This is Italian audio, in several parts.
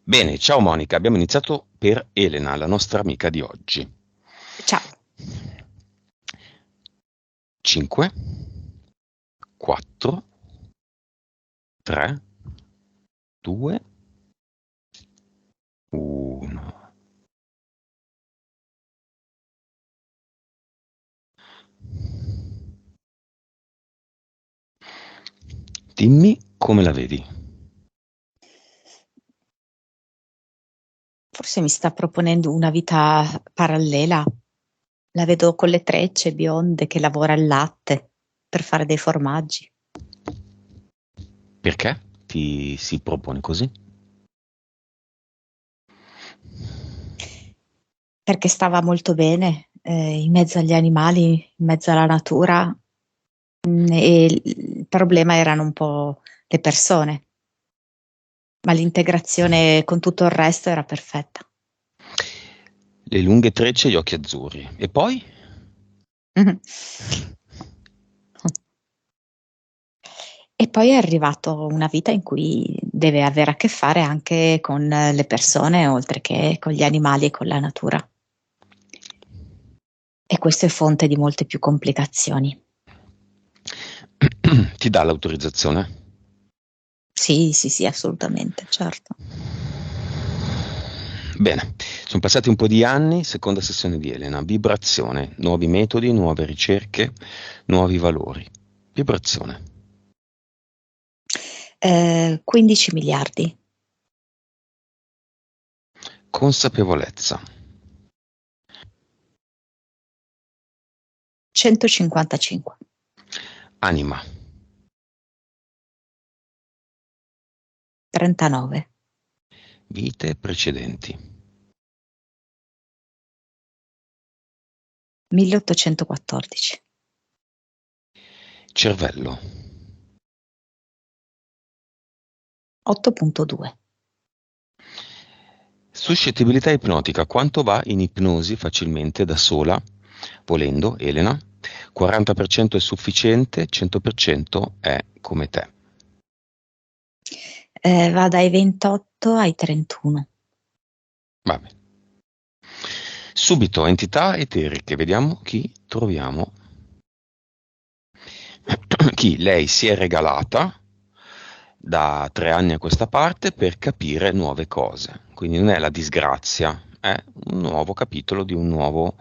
Bene, ciao Monica, abbiamo iniziato per Elena, la nostra amica di oggi. Ciao. 5, 4, 3, 2, 1. Dimmi come la vedi. Forse mi sta proponendo una vita parallela. La vedo con le trecce bionde che lavora il latte per fare dei formaggi. Perché ti si propone così? Perché stava molto bene, in mezzo agli animali, in mezzo alla natura, e il problema erano un po' le persone, ma l'integrazione con tutto il resto era perfetta. Le lunghe trecce e gli occhi azzurri. E poi? E poi è arrivato una vita in cui deve avere a che fare anche con le persone, oltre che con gli animali e con la natura. E questo è fonte di molte più complicazioni. Ti dà l'autorizzazione? Sì, sì, sì, assolutamente, certo. Bene, sono passati un po' di anni, seconda sessione di Elena. Vibrazione, nuovi metodi, nuove ricerche, nuovi valori. Vibrazione. 15 miliardi, Consapevolezza. 155, Anima. 39, Vite precedenti. 1814, Cervello. 8.2. Suscettibilità ipnotica. Quanto va in ipnosi facilmente da sola, volendo, Elena? 40% è sufficiente, 100% è come te. Va dai 28 ai 31. Va bene. Subito, entità eteriche. Vediamo chi troviamo. Chi lei si è regalata da 3 anni a questa parte per capire nuove cose. Quindi non è la disgrazia, è un nuovo capitolo di un nuovo,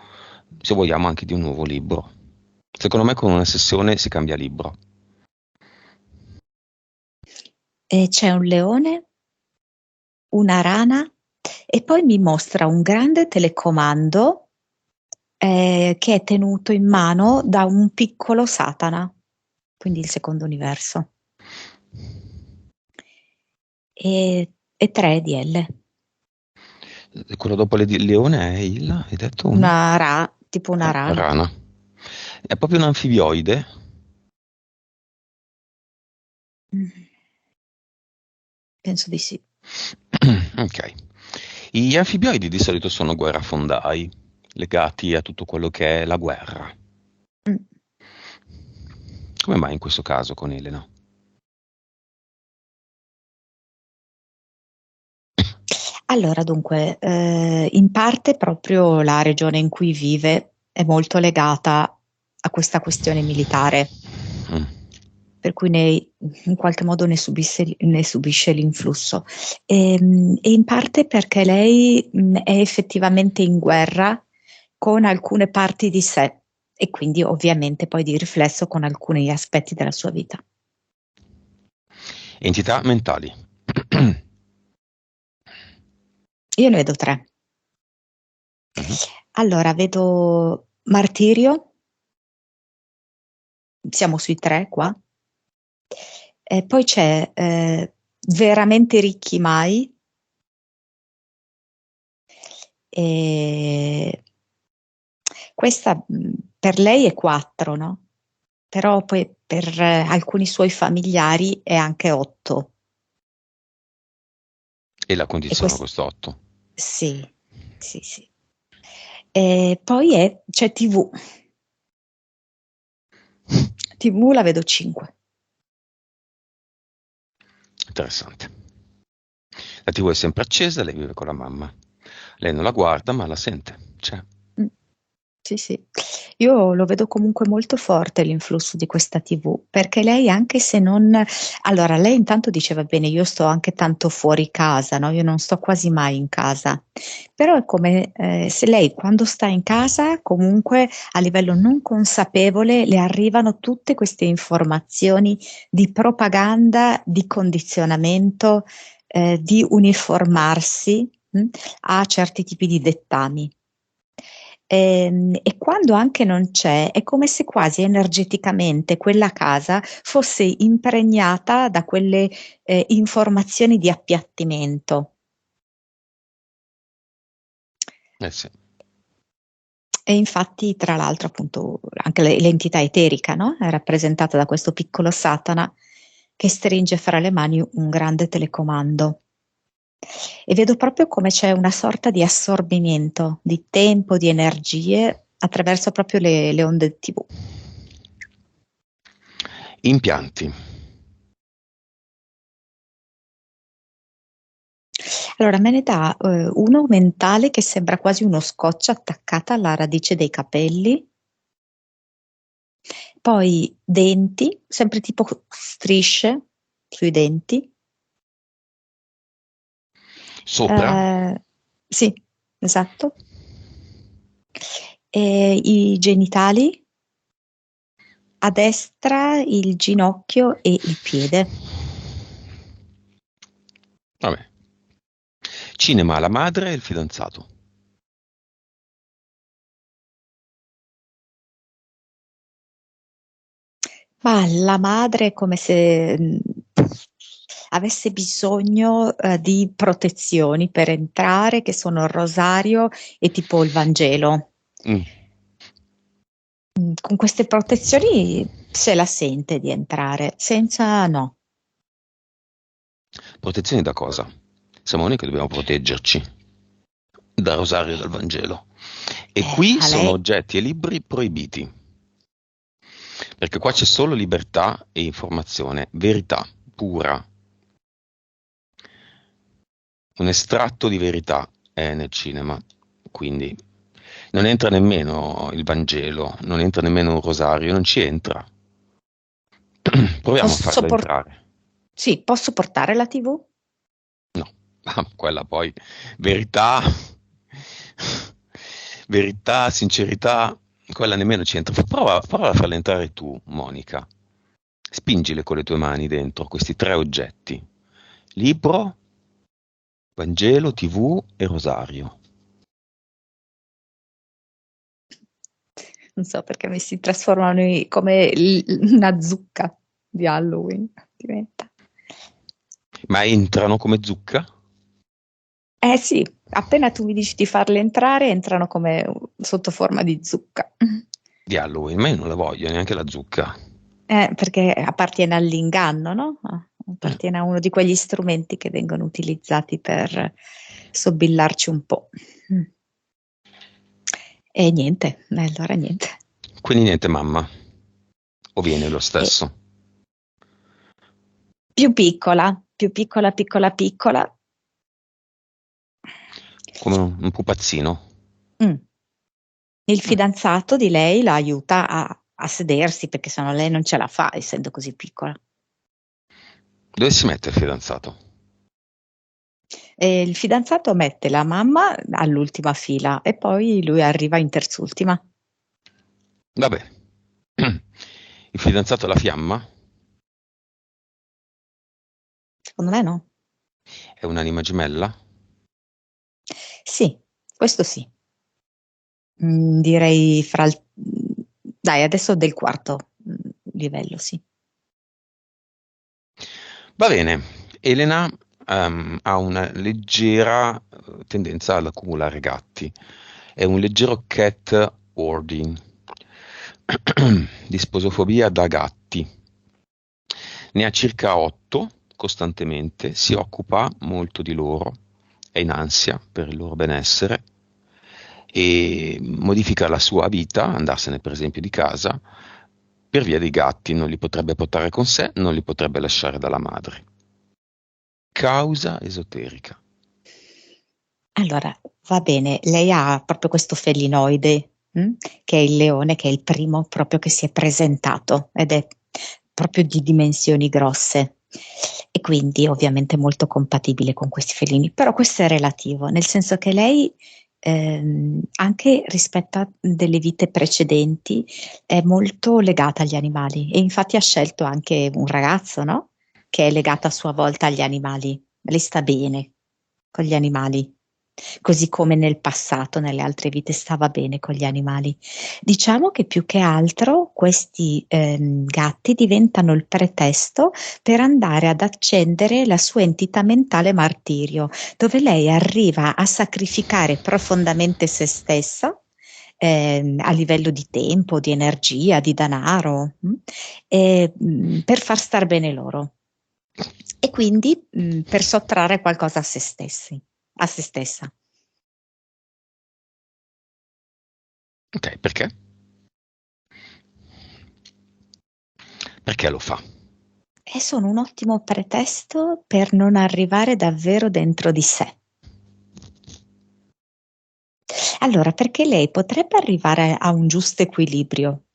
se vogliamo anche di un nuovo libro. Secondo me con una sessione si cambia libro. E c'è un leone, una rana e poi mi mostra un grande telecomando che è tenuto in mano da un piccolo Satana, quindi il secondo universo, e 3 di L, Quello dopo il leone è il, hai detto un? tipo una rana. Rana. È proprio un anfibioide. Mm, penso di sì. Ok. Gli anfibioidi di solito sono guerrafondai, legati a tutto quello che è la guerra. Mm. Come mai in questo caso con Elena? Allora, dunque, in parte proprio la regione in cui vive è molto legata a questa questione militare, Mm. per cui in qualche modo ne subisce l'influsso. E in parte perché lei è effettivamente in guerra con alcune parti di sé e quindi ovviamente poi di riflesso con alcuni aspetti della sua vita. Entità mentali. Io ne vedo 3. Mhm. Allora, vedo martirio, siamo sui 3 qua. E poi c'è veramente ricchi mai, e questa per lei è 4, no? Però poi per alcuni suoi familiari è anche 8. E la E condiziona questo questo 8. sì, sì, sì. E poi c'è TV. TV la vedo 5. Interessante. La TV è sempre accesa, lei vive con la mamma. Lei non la guarda, ma la sente. C'è. Mm. Sì, sì. Io lo vedo comunque molto forte l'influsso di questa TV, perché lei anche se non... Allora, lei intanto diceva bene, io sto anche tanto fuori casa, no? Io non sto quasi mai in casa, però è come se lei quando sta in casa, comunque a livello non consapevole, le arrivano tutte queste informazioni di propaganda, di condizionamento, di uniformarsi, a certi tipi di dettami. E quando anche non c'è, è come se quasi energeticamente quella casa fosse impregnata da quelle informazioni di appiattimento. Eh sì. E infatti, tra l'altro, appunto, anche l'entità eterica, no? È rappresentata da questo piccolo Satana che stringe fra le mani un grande telecomando. E vedo proprio come c'è una sorta di assorbimento di tempo, di energie attraverso proprio le onde TV. Impianti. Allora, me ne dà uno mentale che sembra quasi uno scotch attaccata alla radice dei capelli, poi denti, sempre tipo strisce sui denti. Sopra. Eh, sì, esatto. E i genitali, a destra il ginocchio e il piede. Vabbè. Cinema, la madre e il fidanzato. Ma la madre è come se avesse bisogno di protezioni per entrare, che sono il rosario e tipo il Vangelo. Mm. Con queste protezioni se la sente di entrare, senza no. Protezioni da cosa? Siamo noi che dobbiamo proteggerci dal rosario e dal Vangelo. E qui A sono lei oggetti e libri proibiti, perché qua c'è solo libertà e informazione, verità pura. Un estratto di verità è nel cinema, quindi non entra nemmeno il Vangelo, non entra nemmeno un rosario, non ci entra. Proviamo a posso farlo por- entrare. sì, posso portare la TV? No, quella poi, verità, verità, sincerità, quella nemmeno c'entra. Prova a farla entrare tu, Monica. Spingile con le tue mani dentro questi tre oggetti. Libro, Vangelo, TV e rosario. Non so perché mi si trasformano come una zucca di Halloween. Diventa. Ma entrano come zucca? Eh sì, appena tu mi dici di farle entrare, entrano come sotto forma di zucca. Di Halloween, ma io non la voglio, neanche la zucca. Perché appartiene all'inganno, no? Eh, Appartiene a uno di quegli strumenti che vengono utilizzati per sobbillarci un po'. Mm. E niente, allora niente. Quindi niente, mamma. O viene lo E stesso? più piccola, piccola, piccola. Come un pupazzino. Mm. Il Mm. fidanzato di lei la aiuta a sedersi perché sennò lei non ce la fa, essendo così piccola. Dove si mette il fidanzato? E il fidanzato mette la mamma all'ultima fila e poi lui arriva in terzultima. Vabbè. Il fidanzato è la fiamma? Secondo me no. È un'anima gemella? Sì, questo sì. Direi dai, adesso del quarto livello, sì. Va bene. Elena ha una leggera tendenza ad accumulare gatti. È un leggero cat hoarding. Di sposofobia da gatti. Ne ha circa 8 costantemente, si occupa molto di loro, è in ansia per il loro benessere e modifica la sua vita, andarsene per esempio di casa, per via dei gatti, non li potrebbe portare con sé, non li potrebbe lasciare dalla madre. Causa esoterica. Allora, va bene, lei ha proprio questo felinoide, che è il leone, che è il primo proprio che si è presentato ed è proprio di dimensioni grosse e quindi ovviamente molto compatibile con questi felini, però questo è relativo, nel senso che lei anche rispetto a delle vite precedenti è molto legata agli animali e infatti ha scelto anche un ragazzo, no? Che è legato a sua volta agli animali. Lei sta bene con gli animali, così come nel passato, nelle altre vite, stava bene con gli animali. Diciamo che più che altro questi gatti diventano il pretesto per andare ad accendere la sua entità mentale martirio, dove lei arriva a sacrificare profondamente se stessa. A livello di tempo, di energia, di denaro, per far star bene loro e quindi per sottrarre qualcosa a se stessi, a se stessa. Ok, perché? Perché lo fa? E sono un ottimo pretesto per non arrivare davvero dentro di sé. Allora, perché lei potrebbe arrivare a un giusto equilibrio,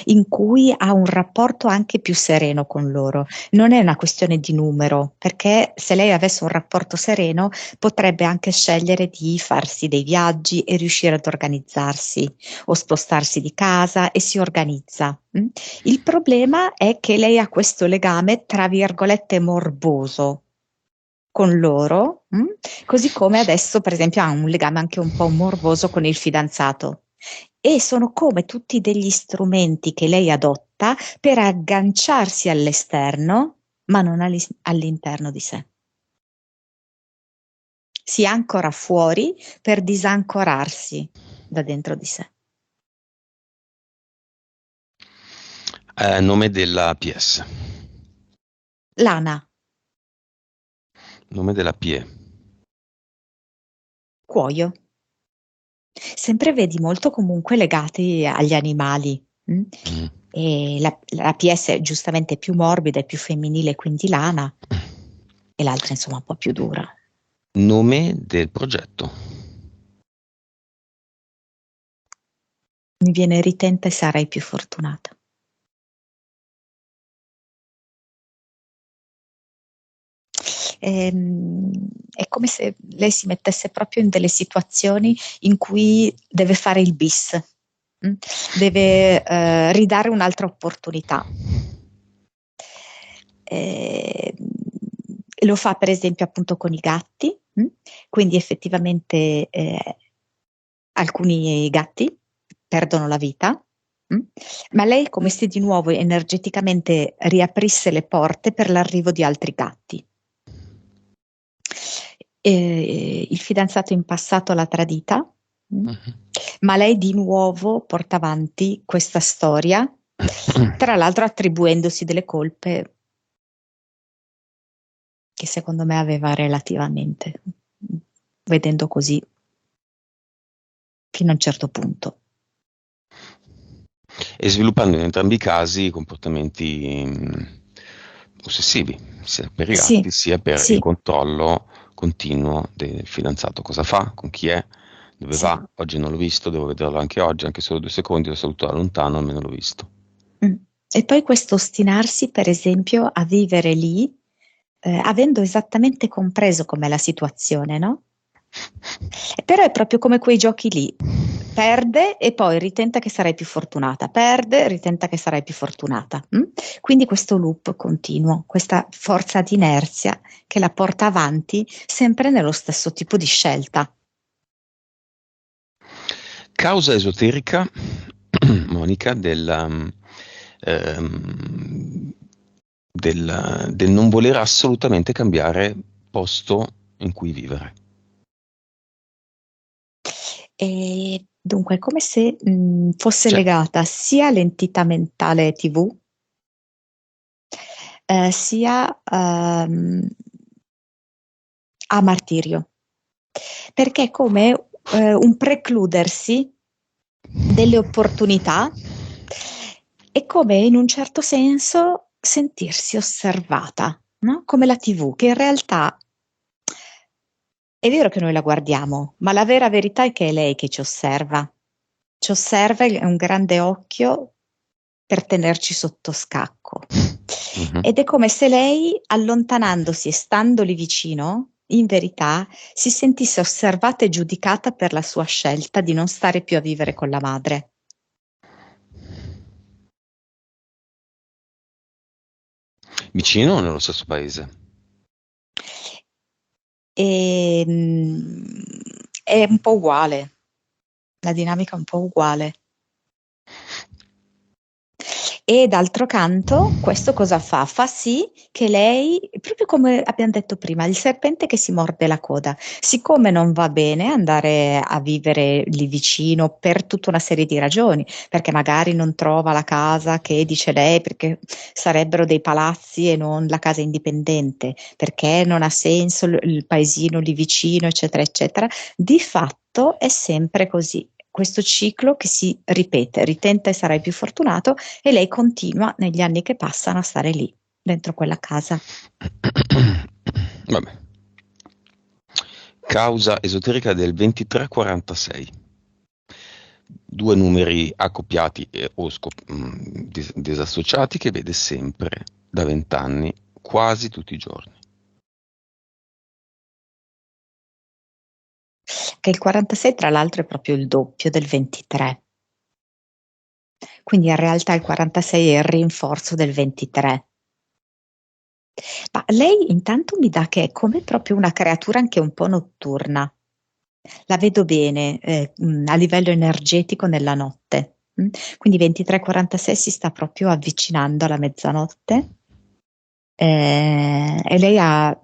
in cui ha un rapporto anche più sereno con loro. Non è una questione di numero, perché se lei avesse un rapporto sereno potrebbe anche scegliere di farsi dei viaggi e riuscire ad organizzarsi o spostarsi di casa e si organizza. Il problema è che lei ha questo legame, tra virgolette, morboso con loro, così come adesso, per esempio, ha un legame anche un po' morboso con il fidanzato. E sono come tutti degli strumenti che lei adotta per agganciarsi all'esterno, ma non all'interno di sé. Si ancora fuori per disancorarsi da dentro di sé. Nome della PS. Lana, Nome della PE. cuoio. Sempre vedi molto comunque legati agli animali. Mm. E la PS è giustamente più morbida e più femminile, quindi lana, e l'altra insomma un po' più dura. Nome del progetto. Mi viene ritenta e sarai più fortunata. È come se lei si mettesse proprio in delle situazioni in cui deve fare il bis, deve ridare un'altra opportunità. Eh, Lo fa per esempio appunto con i gatti, quindi effettivamente alcuni gatti perdono la vita, ma lei è come se di nuovo energeticamente riaprisse le porte per l'arrivo di altri gatti. Il fidanzato in passato l'ha tradita, ma lei di nuovo porta avanti questa storia, tra l'altro attribuendosi delle colpe che secondo me aveva relativamente, vedendo così fino a un certo punto. E sviluppando in entrambi i casi comportamenti ossessivi, sia per i Sì, gatti sia per il sì, controllo continuo del fidanzato. Cosa fa? Con chi è? Dove sì. va? Oggi non l'ho visto, devo vederlo anche oggi, anche solo 2 secondi, l'ho salutato da lontano, almeno l'ho visto. E poi questo ostinarsi, per esempio, a vivere lì, avendo esattamente compreso com'è la situazione, no? Però è proprio come quei giochi lì. Perde e poi ritenta che sarai più fortunata, perde, ritenta che sarai più fortunata. Quindi questo loop continuo, questa forza di inerzia che la porta avanti sempre nello stesso tipo di scelta. Causa esoterica, Monica, ehm, del non voler assolutamente cambiare posto in cui vivere. E dunque è come se fosse Cioè, legata sia all'entità mentale TV, sia a martirio, perché è come un precludersi delle opportunità e come in un certo senso sentirsi osservata, no? Come la TV, che in realtà È vero che noi la guardiamo, ma la vera verità è che è lei che ci osserva. Ci osserva, è un grande occhio per tenerci sotto scacco. Mhm. Ed è come se lei, allontanandosi e stando lì vicino, in verità, si sentisse osservata e giudicata per la sua scelta di non stare più a vivere con la madre. Vicino o nello stesso paese? E, è un po' uguale, la dinamica è un po' uguale. E d'altro canto, questo cosa fa? Fa sì che lei, proprio come abbiamo detto prima, il serpente che si morde la coda, siccome non va bene andare a vivere lì vicino per tutta una serie di ragioni, perché magari non trova la casa che dice lei, perché sarebbero dei palazzi e non la casa indipendente, perché non ha senso il paesino lì vicino, eccetera, eccetera, di fatto è sempre così. Questo ciclo che si ripete, ritenta e sarai più fortunato, e lei continua negli anni che passano a stare lì, dentro quella casa. Vabbè. Causa esoterica del 2346. Due numeri accoppiati o disassociati che vede sempre da 20 anni, quasi tutti i giorni. Che il 46 tra l'altro è proprio il doppio del 23. Quindi in realtà il 46 è il rinforzo del 23. Ma lei intanto mi dà che è come proprio una creatura anche un po' notturna. La vedo bene a livello energetico nella notte. Quindi 23-46 si sta proprio avvicinando alla mezzanotte. E lei ha,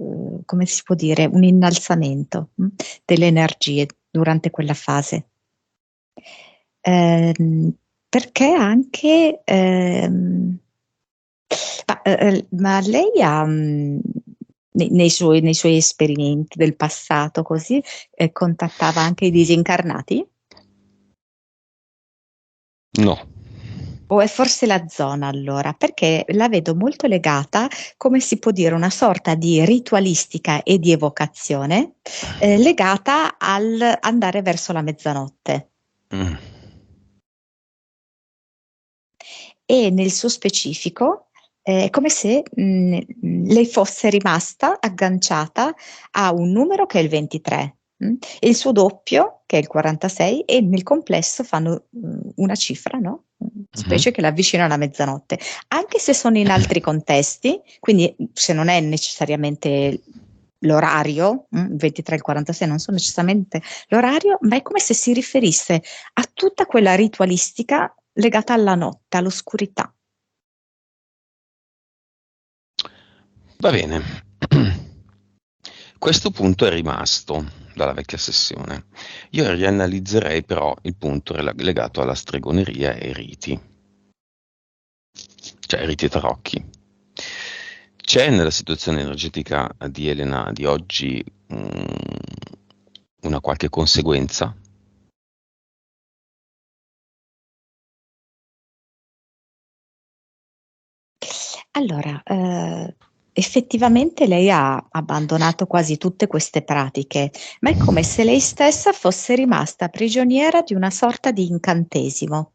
come si può dire, un innalzamento delle energie durante quella fase. Ehm, Perché anche, ma lei ha, nei suoi esperimenti del passato, così, contattava anche i disincarnati? No. O è forse la zona allora? Perché la vedo molto legata, come si può dire, una sorta di ritualistica e di evocazione, legata al andare verso la mezzanotte. Mm. E nel suo specifico è come se lei fosse rimasta agganciata a un numero che è il 23, e il suo doppio che è il 46, e nel complesso fanno una cifra, no? Mhm. Specie che l'avvicina alla mezzanotte, anche se sono in altri contesti, quindi se non è necessariamente l'orario, il 23 e il 46 non sono necessariamente l'orario, ma è come se si riferisse a tutta quella ritualistica legata alla notte, all'oscurità. Va bene. Questo punto è rimasto dalla vecchia sessione. Io rianalizzerei però il punto legato alla stregoneria e ai riti, cioè riti e tarocchi. C'è nella situazione energetica di Elena di oggi una qualche conseguenza? Allora, effettivamente lei ha abbandonato quasi tutte queste pratiche, ma è come se lei stessa fosse rimasta prigioniera di una sorta di incantesimo.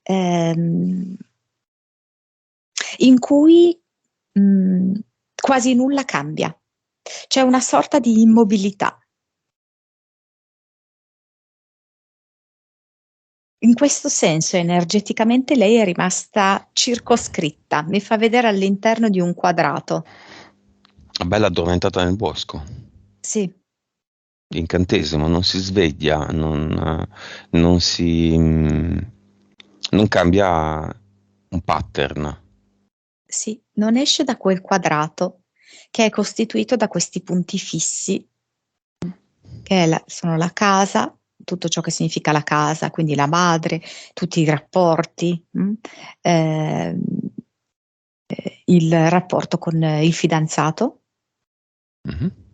ehm, in cui quasi nulla cambia. C'è una sorta di immobilità. In questo senso, energeticamente lei è rimasta circoscritta, mi fa vedere all'interno di un quadrato. Bella addormentata nel bosco. Sì, Incantesimo, non si sveglia, non si, non cambia un pattern. sì, non esce da quel quadrato che è costituito da questi punti fissi, che sono la casa, tutto ciò che significa la casa, quindi la madre, tutti i rapporti, ehm, il rapporto con il fidanzato. Mhm.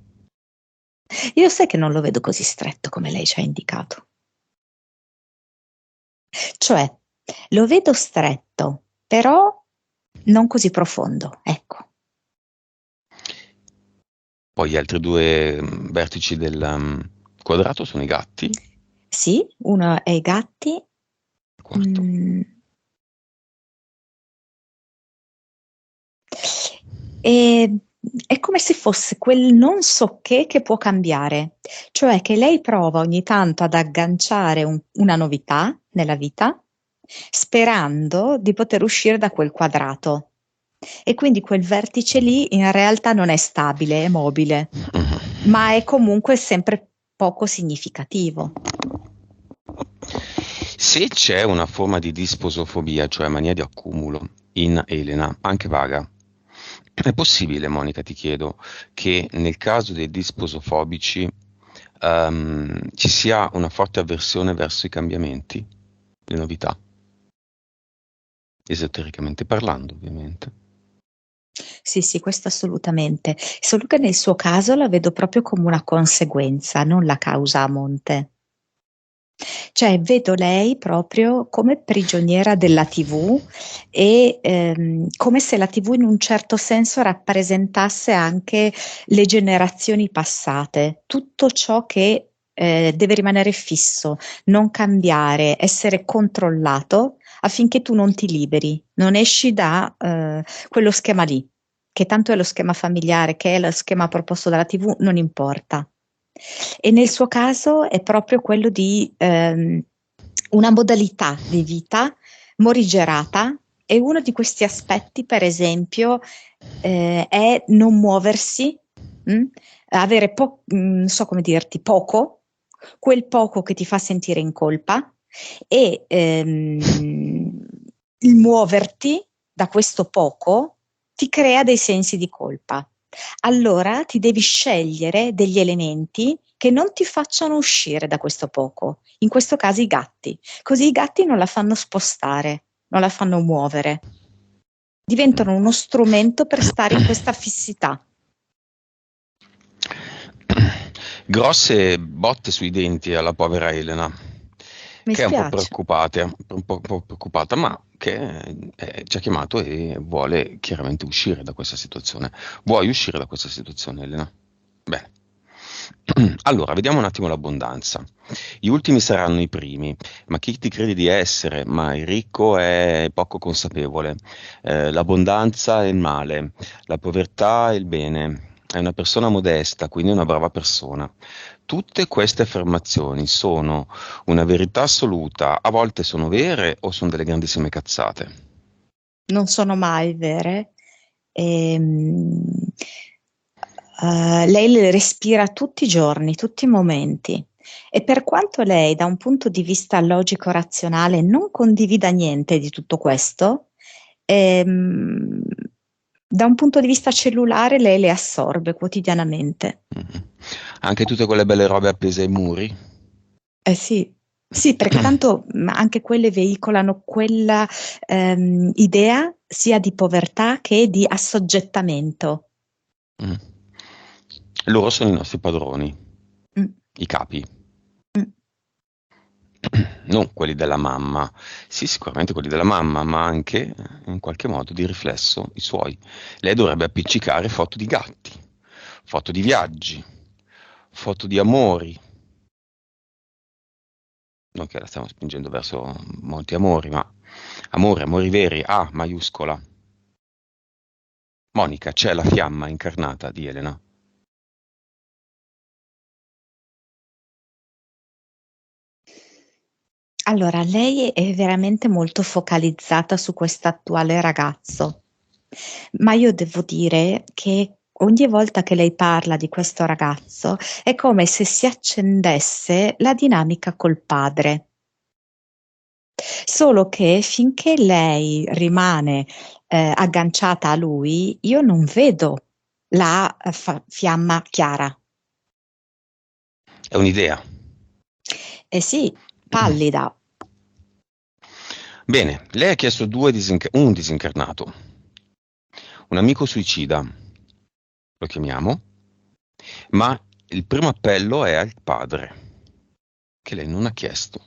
Io sai che non lo vedo così stretto come lei ci ha indicato. Cioè, lo vedo stretto, però non così profondo, ecco. Poi gli altri due vertici del quadrato sono i gatti, il Sì, uno è i gatti. quarto. mm, e è come se fosse quel non so che può cambiare, cioè che lei prova ogni tanto ad agganciare una novità nella vita, sperando di poter uscire da quel quadrato. E quindi quel vertice lì in realtà non è stabile, è mobile, ma è comunque sempre poco significativo. Se c'è una forma di disposofobia, cioè mania di accumulo, in Elena, anche vaga, è possibile, Monica, ti chiedo, che nel caso dei disposofobici ci sia una forte avversione verso i cambiamenti, le novità, esotericamente parlando, ovviamente. Sì, sì, questo assolutamente. Solo che nel suo caso la vedo proprio come una conseguenza, non la causa a monte. Cioè, vedo lei proprio come prigioniera della TV e come se la TV in un certo senso rappresentasse anche le generazioni passate, tutto ciò che deve rimanere fisso, non cambiare, essere controllato affinché tu non ti liberi, non esci da quello schema lì, che tanto è lo schema familiare, che è lo schema proposto dalla TV, non importa. E nel suo caso è proprio quello di una modalità di vita morigerata e uno di questi aspetti, per esempio, è non muoversi, mh? Avere non so come dirti, poco, quel poco che ti fa sentire in colpa e il muoverti da questo poco ti crea dei sensi di colpa. Allora ti devi scegliere degli elementi che non ti facciano uscire da questo poco, in questo caso i gatti, così i gatti non la fanno spostare, non la fanno muovere, diventano uno strumento per stare in questa fissità. Grosse botte sui denti alla povera Elena, Mi che è spiace. un po' preoccupata, ma che ci ha chiamato e vuole chiaramente uscire da questa situazione. Vuoi uscire da questa situazione, Elena? Bene. Allora, vediamo un attimo l'abbondanza. Gli ultimi saranno i primi, ma chi ti credi di essere? Ma il ricco è poco consapevole. L'abbondanza è il male, la povertà è il bene. È una persona modesta, quindi una brava persona. Tutte queste affermazioni sono una verità assoluta, a volte sono vere o sono delle grandissime cazzate. Non sono mai vere. Ehm, lei le respira tutti i giorni, tutti i momenti. E per quanto lei, da un punto di vista logico-razionale, non condivida niente di tutto questo, ehm, da un punto di vista cellulare lei le assorbe quotidianamente. Mhm. Anche tutte quelle belle robe appese ai muri? Eh sì, sì, perché tanto anche quelle veicolano quella idea sia di povertà che di assoggettamento. Mm. Loro sono i nostri padroni, Mm, i capi. mm. Non quelli della mamma, sì, sicuramente quelli della mamma, ma anche in qualche modo di riflesso i suoi. Lei dovrebbe appiccicare foto di gatti, foto di viaggi, foto di amori. Non che la stiamo spingendo verso molti amori, ma amori veri, A maiuscola. Monica, c'è la fiamma incarnata di Elena. Allora, lei è veramente molto focalizzata su quest'attuale ragazzo, ma io devo dire che ogni volta che lei parla di questo ragazzo è come se si accendesse la dinamica col padre. Solo che finché lei rimane agganciata a lui, io non vedo la fiamma chiara. È un'idea. Eh sì, pallida. Bene, lei ha chiesto un disincarnato, un amico suicida, lo chiamiamo, ma il primo appello è al padre, che lei non ha chiesto,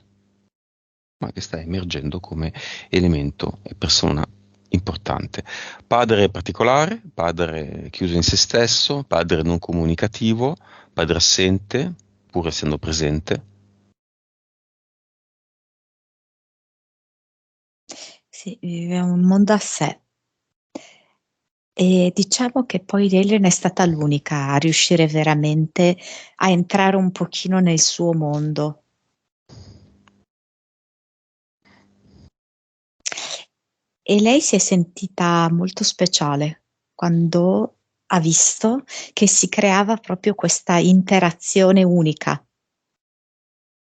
ma che sta emergendo come elemento e persona Importante. Padre particolare, padre chiuso in se stesso, padre non comunicativo, padre assente, pur essendo presente. Sì, vive un mondo a sé. E diciamo che poi Elena è stata l'unica a riuscire veramente a entrare un pochino nel suo mondo. E lei si è sentita molto speciale quando ha visto che si creava proprio questa interazione unica,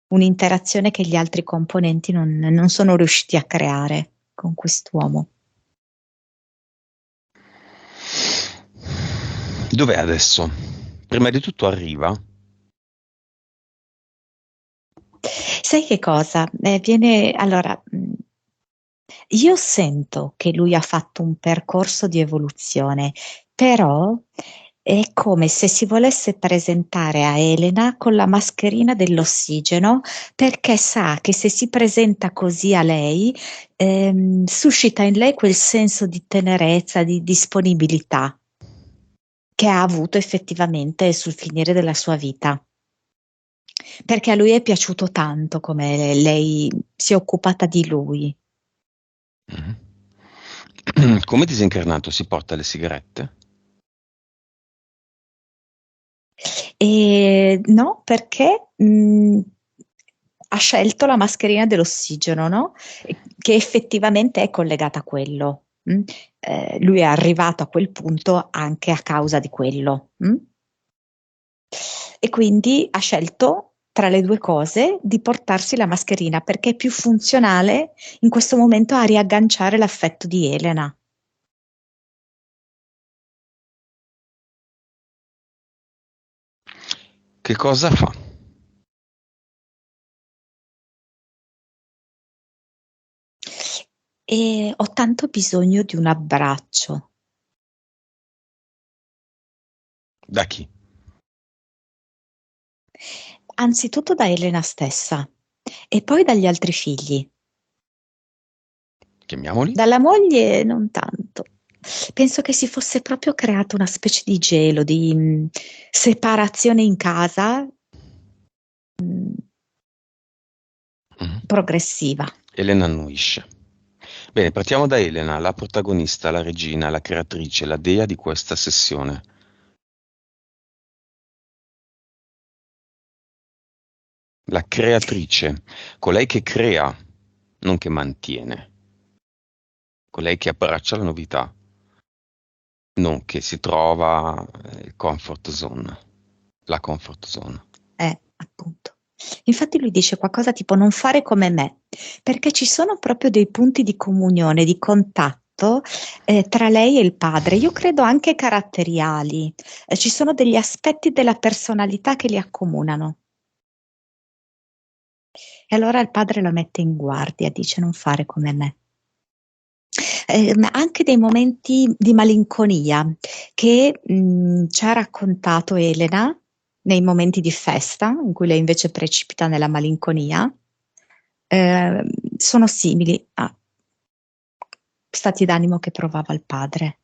un'interazione che gli altri componenti non sono riusciti a creare con quest'uomo. Dov'è adesso? Prima di tutto arriva. Sai che cosa? Allora, io sento che lui ha fatto un percorso di evoluzione, però è come se si volesse presentare a Elena con la mascherina dell'ossigeno, perché sa che se si presenta così a lei, suscita in lei quel senso di tenerezza, di disponibilità che ha avuto effettivamente sul finire della sua vita. Perché a lui è piaciuto tanto come lei si è occupata di lui. Come disincarnato si porta le sigarette? E no, perché ha scelto la mascherina dell'ossigeno, no? Che effettivamente è collegata a quello. Lui è arrivato a quel punto anche a causa di quello. E quindi ha scelto tra le due cose di portarsi la mascherina perché è più funzionale in questo momento a riagganciare l'affetto di Elena. Che cosa fa? E ho tanto bisogno di un abbraccio. Da chi? Anzitutto da Elena stessa e poi dagli altri figli. Chiamiamoli? Dalla moglie non tanto. Penso che si fosse proprio creato una specie di gelo, di separazione in casa Mhm. progressiva. Elena annuisce. Bene, partiamo da Elena, la protagonista, la regina, la creatrice, la dea di questa sessione. La creatrice, colei che crea, non che mantiene, colei che abbraccia la novità, non che si trova comfort zone, la comfort zone. Appunto. Infatti lui dice qualcosa tipo non fare come me, perché ci sono proprio dei punti di comunione, di contatto tra lei e il padre. Io credo anche caratteriali. Ci sono degli aspetti della personalità che li accomunano. E allora il padre la mette in guardia, dice non fare come me. Anche dei momenti di malinconia che ci ha raccontato Elena nei momenti di festa, in cui lei invece precipita nella malinconia, eh, sono simili a stati d'animo che provava il padre.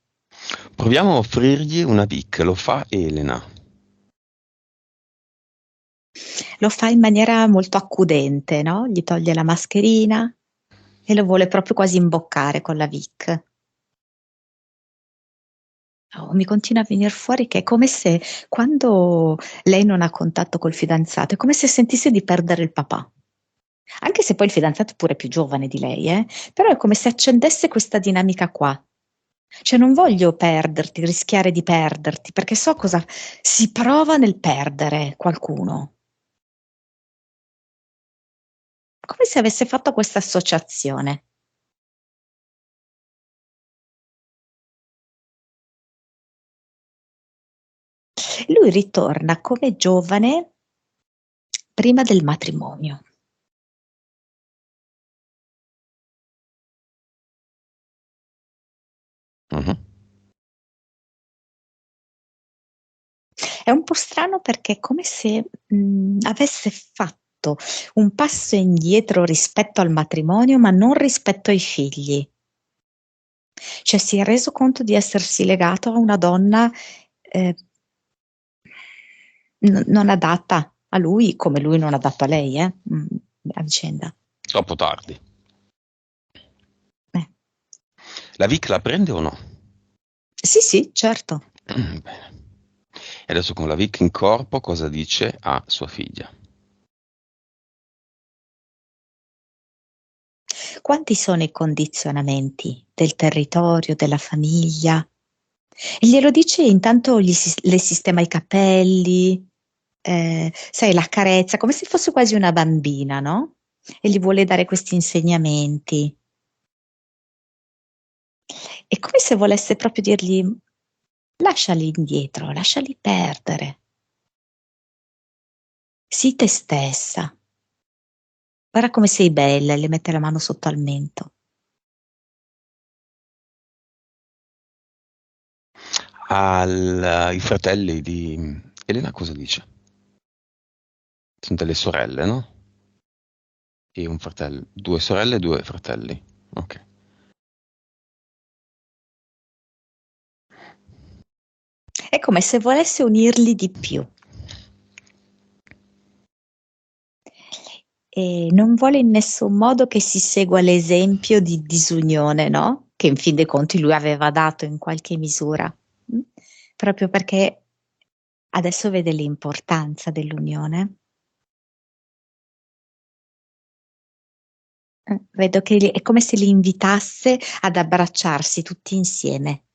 Proviamo a offrirgli una Vic, lo fa Elena. Lo fa in maniera molto accudente, no? Gli toglie la mascherina e lo vuole proprio quasi imboccare con la Vic. Oh, mi continua a venire fuori che è come se quando lei non ha contatto col fidanzato, è come se sentisse di perdere il papà. Anche se poi il fidanzato è pure più giovane di lei, però è come se accendesse questa dinamica qua. Cioè non voglio perderti, rischiare di perderti, perché so cosa si prova nel perdere qualcuno. Come se avesse fatto questa associazione. Lui ritorna come giovane prima del matrimonio. Mhm. È un po' strano perché è come se avesse fatto un passo indietro rispetto al matrimonio, ma non rispetto ai figli. Cioè si è reso conto di essersi legato a una donna non adatta a lui, come lui non adatto a lei, a vicenda. Troppo tardi. Eh. La Vic la prende o no? Sì, sì, certo. Bene. E adesso con la Vic in corpo cosa dice a sua figlia? Quanti sono i condizionamenti del territorio, della famiglia? E glielo dice intanto le sistema i capelli, sai, la carezza, come se fosse quasi una bambina, no? E gli vuole dare questi insegnamenti. È come se volesse proprio dirgli, lasciali indietro, lasciali perdere. Sii te stessa. Guarda come sei bella, e le mette la mano sotto al mento. I fratelli di Elena cosa dice? Sono delle sorelle, no? E un fratello, 2 sorelle e 2 fratelli. Ok. È come se volesse unirli di più. E non vuole in nessun modo che si segua l'esempio di disunione, no? Che in fin dei conti lui aveva dato in qualche misura, proprio perché adesso vede l'importanza dell'unione. Vedo che è come se li invitasse ad abbracciarsi tutti insieme.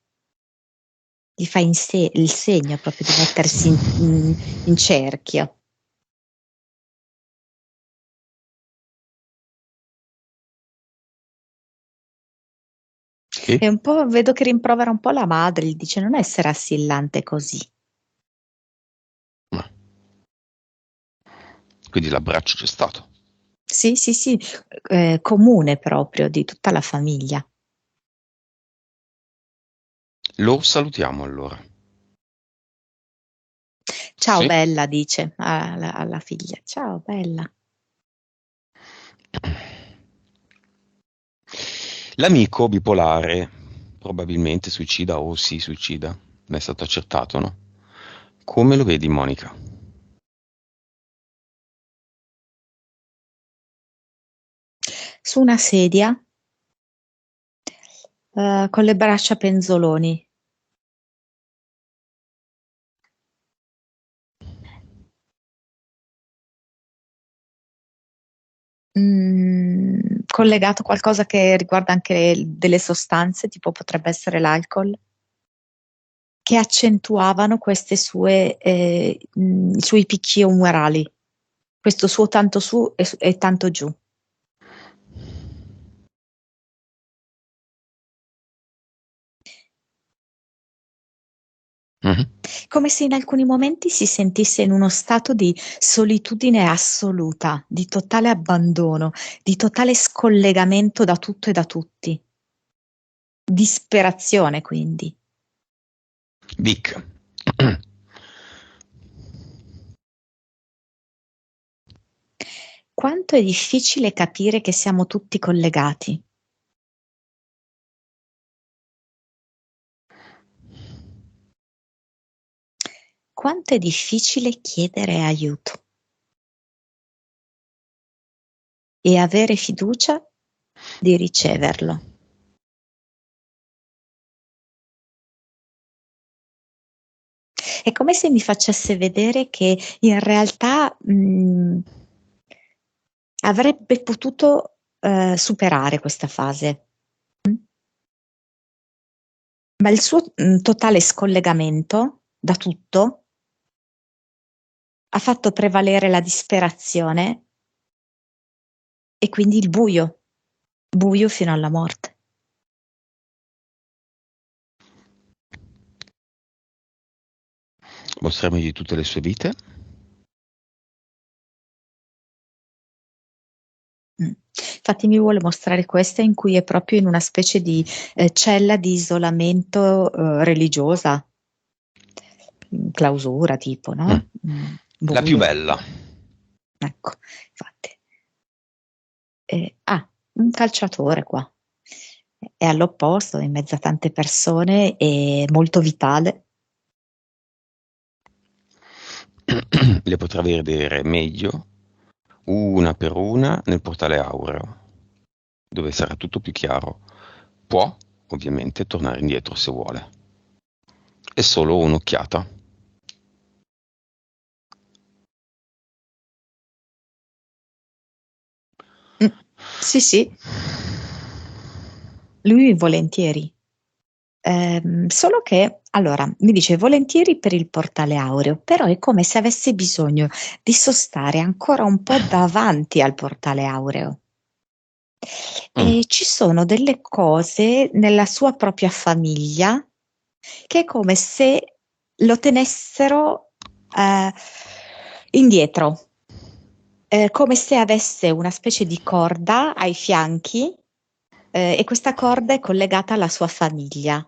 Gli fa il segno proprio di mettersi in cerchio. Sì? E un po' vedo che rimprovera un po' la madre, gli dice non essere assillante così. No. Quindi l'abbraccio c'è stato. Sì, sì, sì, comune proprio di tutta la famiglia. Lo salutiamo allora. Ciao Sì. bella, dice alla figlia. Ciao bella. L'amico bipolare probabilmente suicida o si suicida, non è stato accertato, no? Come lo vedi, Monica? Su una sedia, con le braccia penzoloni. Collegato a qualcosa che riguarda anche delle sostanze, tipo potrebbe essere l'alcol, che accentuavano queste sue, i suoi picchi umorali, questo suo tanto su e tanto giù. Mhm. Come se in alcuni momenti si sentisse in uno stato di solitudine assoluta, di totale abbandono, di totale scollegamento da tutto e da tutti. Disperazione, quindi. Vic. Quanto è difficile capire che siamo tutti collegati. Quanto è difficile chiedere aiuto e avere fiducia di riceverlo. È come se mi facesse vedere che in realtà avrebbe potuto superare questa fase, ma il suo totale scollegamento da tutto ha fatto prevalere la disperazione e quindi il buio fino alla morte. Mostriamogli tutte le sue vite. Infatti mi vuole mostrare questa in cui è proprio in una specie di cella di isolamento religiosa, clausura tipo, Mm. no? La più Buio. bella. Ecco, infatti. Un calciatore qua. è all'opposto, in mezzo a tante persone, è molto vitale. Le potrà vedere meglio una per una nel portale aureo, dove sarà tutto più chiaro. Può, ovviamente, tornare indietro se vuole. È solo un'occhiata. Sì, sì, lui volentieri. Solo che, allora, mi dice volentieri per il portale aureo, però è come se avesse bisogno di sostare ancora un po' davanti al portale aureo. Mm. E ci sono delle cose nella sua propria famiglia che è come se lo tenessero indietro, come se avesse una specie di corda ai fianchi, e questa corda è collegata alla sua famiglia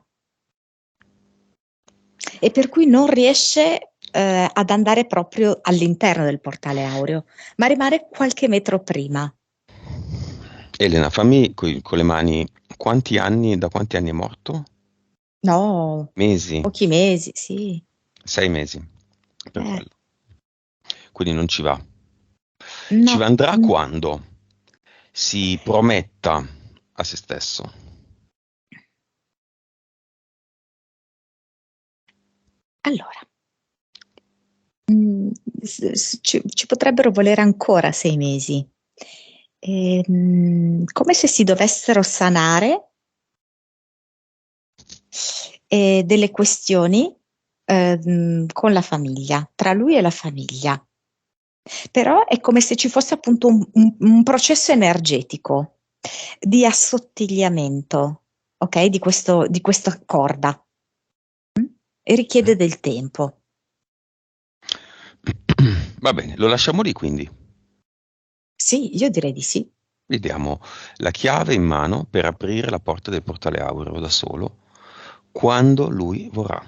e per cui non riesce ad andare proprio all'interno del portale aureo, ma rimane qualche metro prima. Elena, fammi con le mani, da quanti anni è morto? No, Mesi? pochi mesi, sì. 6 mesi, per Eh, quello. Quindi non ci va. Ci no. andrà quando si prometta a se stesso. Allora, ci potrebbero volere ancora 6 mesi. Come se si dovessero sanare delle questioni con la famiglia, tra lui e la famiglia. Però è come se ci fosse appunto un processo energetico di assottigliamento, ok? Di questa corda, e richiede del tempo. Va bene, lo lasciamo lì quindi. Sì, io direi di sì. Gli diamo la chiave in mano per aprire la porta del portale aureo da solo, quando lui vorrà.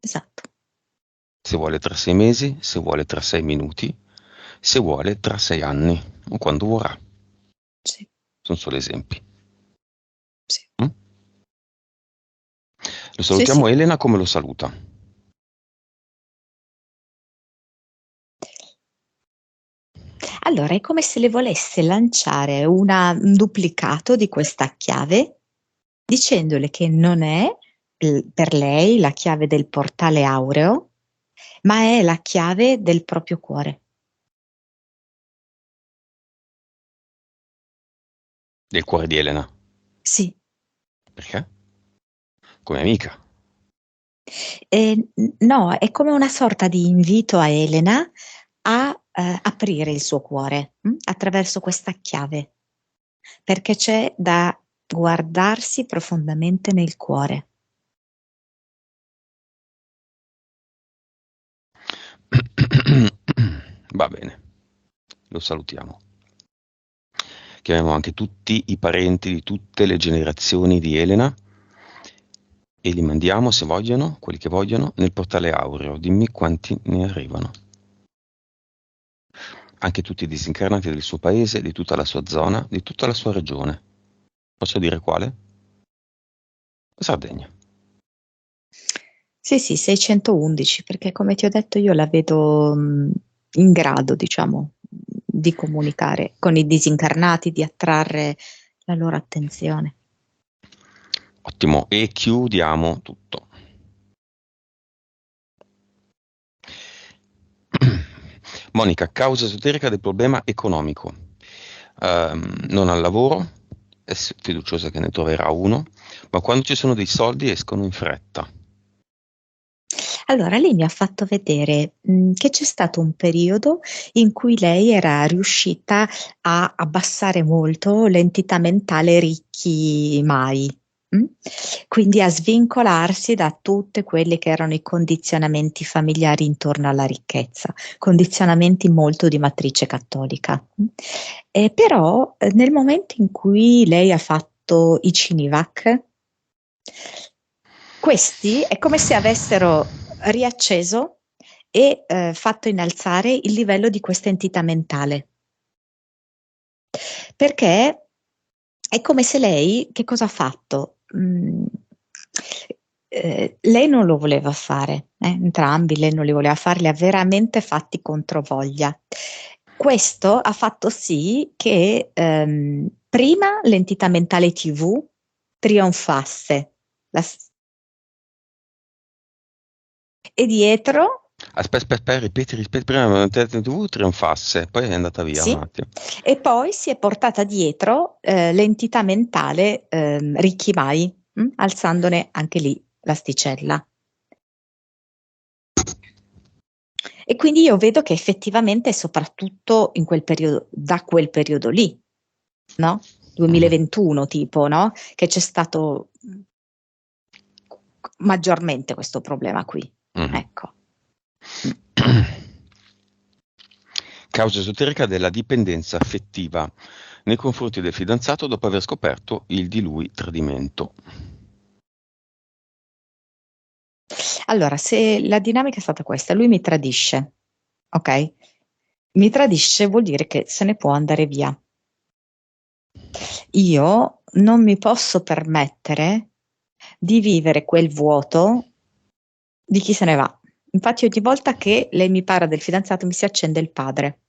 Esatto. Se vuole tra 6 mesi, se vuole tra 6 minuti, se vuole tra 6 anni, o quando vorrà. Sì, Sono solo esempi. sì. Mm? Lo Sì, salutiamo sì. Elena come lo saluta. Allora, è come se le volesse lanciare un duplicato di questa chiave, dicendole che non è per lei la chiave del portale aureo, ma è la chiave del proprio cuore. Del cuore di Elena. Sì. Perché? Come amica. No, è come una sorta di invito a Elena a aprire il suo cuore, attraverso questa chiave, perché c'è da guardarsi profondamente nel cuore. Va bene, lo salutiamo. Chiamiamo anche tutti i parenti di tutte le generazioni di Elena e li mandiamo, se vogliono, quelli che vogliono, nel portale aureo. Dimmi quanti ne arrivano. Anche tutti i disincarnati del suo paese, di tutta la sua zona, di tutta la sua regione. Posso dire quale? Sardegna. Sì, sì, 611, perché come ti ho detto io la vedo in grado, diciamo, di comunicare con i disincarnati, di attrarre la loro attenzione. Ottimo, e chiudiamo tutto. Monica, causa esoterica del problema economico. Non al lavoro, è fiduciosa che ne troverà uno, ma quando ci sono dei soldi escono in fretta. Allora, lei mi ha fatto vedere che c'è stato un periodo in cui lei era riuscita a abbassare molto l'entità mentale ricchi mai. mm? Quindi a svincolarsi da tutti quelli che erano i condizionamenti familiari intorno alla ricchezza, condizionamenti molto di matrice cattolica. Però nel momento in cui lei ha fatto i Cinivac, questi è come se avessero riacceso e fatto innalzare il livello di questa entità mentale. Perché È come se lei, che cosa ha fatto? Lei non lo voleva fare, entrambi lei non li voleva fare, li ha veramente fatti controvoglia. Questo ha fatto sì che prima l'entità mentale TV trionfasse e dietro. Aspetta, ripeti, prima la TV trionfasse, poi è andata via un Sì, attimo. e poi si è portata dietro l'entità mentale Ricchi Mai, alzandone anche lì l'asticella. E quindi io vedo che effettivamente, soprattutto in quel periodo, da quel periodo lì, no? 2021 tipo, no? Che c'è stato maggiormente questo problema qui. Ecco. Causa esoterica della dipendenza affettiva nei confronti del fidanzato dopo aver scoperto il di lui tradimento. Allora, se la dinamica è stata questa, lui mi tradisce, ok? Mi tradisce vuol dire che se ne può andare via. Io non mi posso permettere di vivere quel vuoto di chi se ne va. Infatti ogni volta che lei mi parla del fidanzato mi si accende il padre.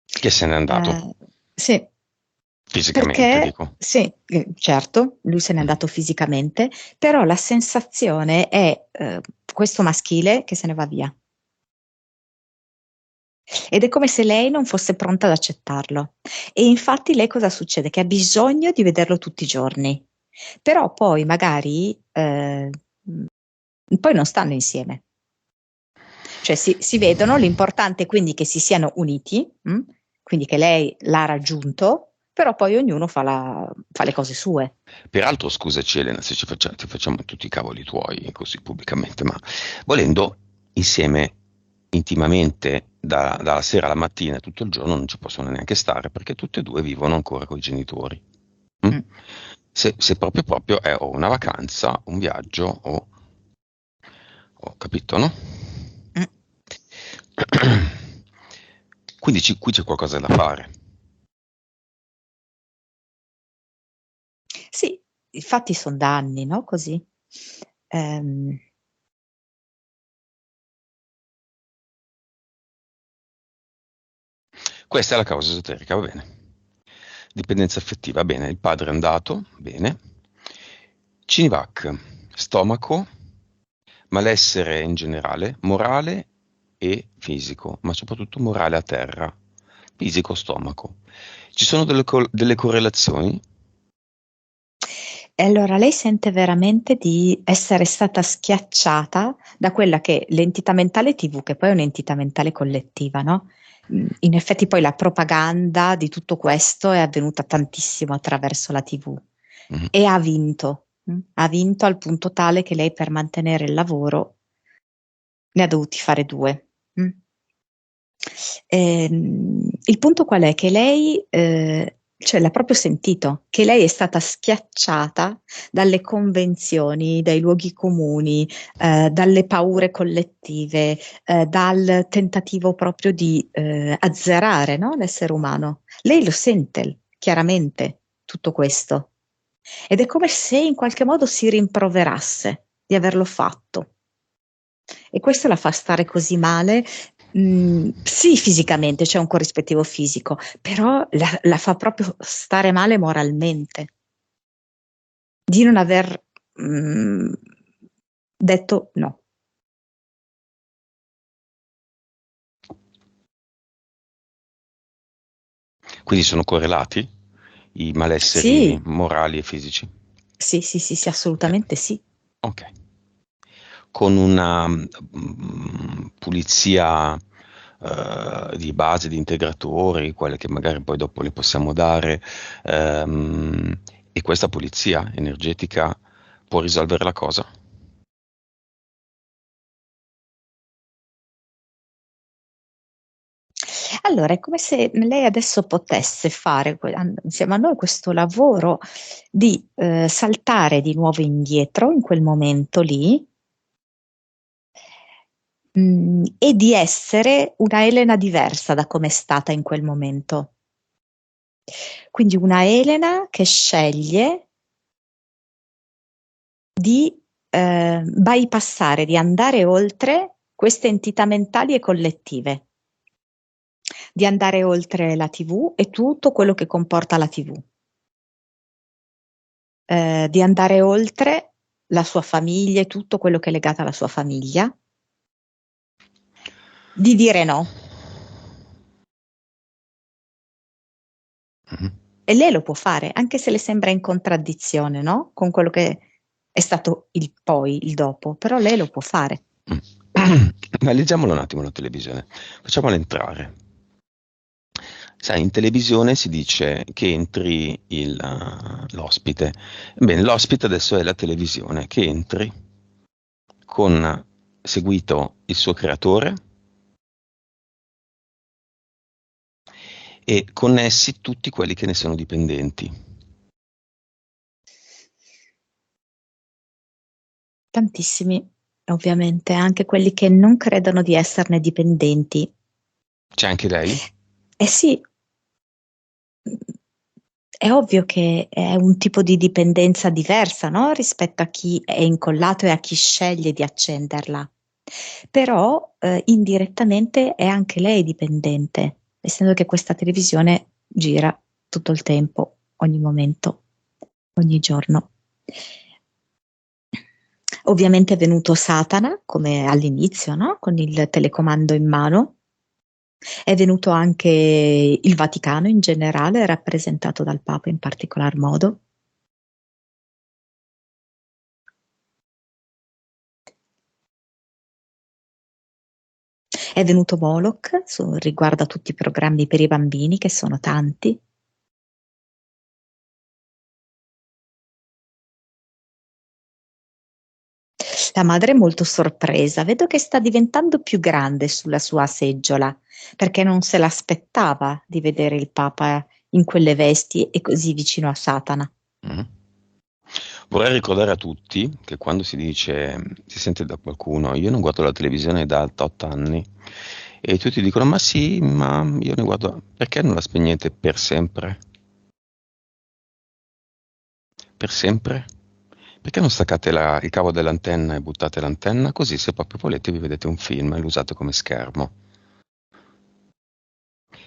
Che se n'è andato. Sì, Fisicamente, perché dico. sì, certo, lui se n'è andato fisicamente, però la sensazione è questo maschile che se ne va via. Ed è come se lei non fosse pronta ad accettarlo. E infatti lei cosa succede? Che ha bisogno di vederlo tutti i giorni, però poi magari poi non stanno insieme. Cioè si vedono, l'importante è quindi che si siano uniti, quindi che lei l'ha raggiunto, però poi ognuno fa le cose sue. Peraltro, scusaci Elena, se ti facciamo tutti i cavoli tuoi così pubblicamente, ma volendo insieme intimamente dalla sera alla mattina e tutto il giorno non ci possono neanche stare perché tutte e due vivono ancora con i genitori. Mm? Mm. Se proprio è o una vacanza, un viaggio o ho capito, no? Mm. Quindi qui c'è qualcosa da fare. Sì, infatti sono da anni, no? Così. Ehm, Questa è la causa esoterica, va bene. Dipendenza affettiva, bene. Il padre è andato, bene. Cinivac, stomaco, malessere in generale, morale e fisico, ma soprattutto morale a terra. Fisico, stomaco. Ci sono delle correlazioni? E allora lei sente veramente di essere stata schiacciata da quella che è l'entità mentale TV, che poi è un'entità mentale collettiva, no? In effetti poi la propaganda di tutto questo è avvenuta tantissimo attraverso la TV Mhm. e ha vinto. Ha vinto al punto tale che lei per mantenere il lavoro ne ha dovuti fare due. mm. Il punto qual è? Che lei, cioè l'ha proprio sentito, che lei è stata schiacciata dalle convenzioni, dai luoghi comuni, dalle paure collettive, dal tentativo proprio di azzerare, no, l'essere umano. Lei lo sente chiaramente tutto questo ed è come se in qualche modo si rimproverasse di averlo fatto. E questo la fa stare così male, sì, fisicamente, c'è un corrispettivo fisico, però la fa proprio stare male moralmente, di non aver detto no. Quindi sono correlati i malesseri Sì, morali e fisici? sì, sì, sì, sì, Ok. assolutamente sì. Ok. Con una pulizia di base, di integratori, quelle che magari poi dopo le possiamo dare, e questa pulizia energetica può risolvere la cosa? Allora, è come se lei adesso potesse fare insieme a noi questo lavoro di saltare di nuovo indietro in quel momento lì, e di essere una Elena diversa da come è stata in quel momento. Quindi una Elena che sceglie di bypassare, di andare oltre queste entità mentali e collettive, di andare oltre la TV e tutto quello che comporta la TV, di andare oltre la sua famiglia e tutto quello che è legato alla sua famiglia, di dire no. E lei lo può fare, anche se le sembra in contraddizione, no? Con quello che è stato il poi, il dopo, però lei lo può fare. Ma leggiamolo un attimo la televisione, facciamola entrare. Sai, in televisione si dice che entri l'ospite. Bene, l'ospite adesso è la televisione, che entri con seguito il suo creatore e connessi tutti quelli che ne sono dipendenti. Tantissimi, ovviamente, anche quelli che non credono di esserne dipendenti. C'è anche lei? Eh sì, è ovvio che è un tipo di dipendenza diversa, no? Rispetto a chi è incollato e a chi sceglie di accenderla. Però indirettamente è anche lei dipendente, essendo che questa televisione gira tutto il tempo, ogni momento, ogni giorno. Ovviamente è venuto Satana, come all'inizio, no? Con il telecomando in mano. È venuto anche il Vaticano in generale, rappresentato dal Papa in particolar modo. È venuto Moloch, riguardo a tutti i programmi per i bambini, che sono tanti. La madre è molto sorpresa, vedo che sta diventando più grande sulla sua seggiola, perché non se l'aspettava di vedere il Papa in quelle vesti e così vicino a Satana. Mm. Vorrei ricordare a tutti che quando si sente da qualcuno, io non guardo la televisione da 8 anni, e tutti dicono, ma sì, ma io ne guardo, perché non la spegnete per sempre? Per sempre? Perché non staccate il cavo dell'antenna e buttate l'antenna? Così se proprio volete vi vedete un film e lo usate come schermo.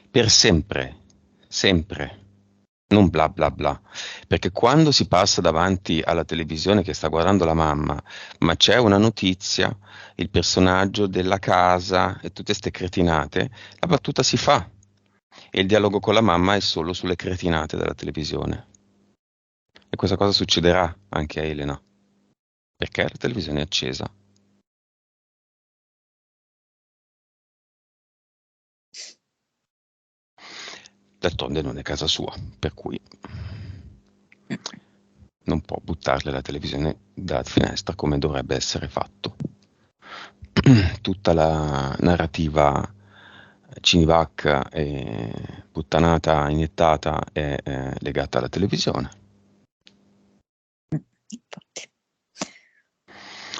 Per sempre, sempre. Non bla bla bla, perché quando si passa davanti alla televisione che sta guardando la mamma, ma c'è una notizia, il personaggio della casa e tutte ste cretinate, la battuta si fa e il dialogo con la mamma è solo sulle cretinate della televisione. E questa cosa succederà anche a Elena, perché la televisione è accesa. D'altronde non è casa sua, per cui non può buttarle la televisione dalla finestra come dovrebbe essere fatto. Tutta la narrativa Cinivac e puttanata iniettata è legata alla televisione. Infatti.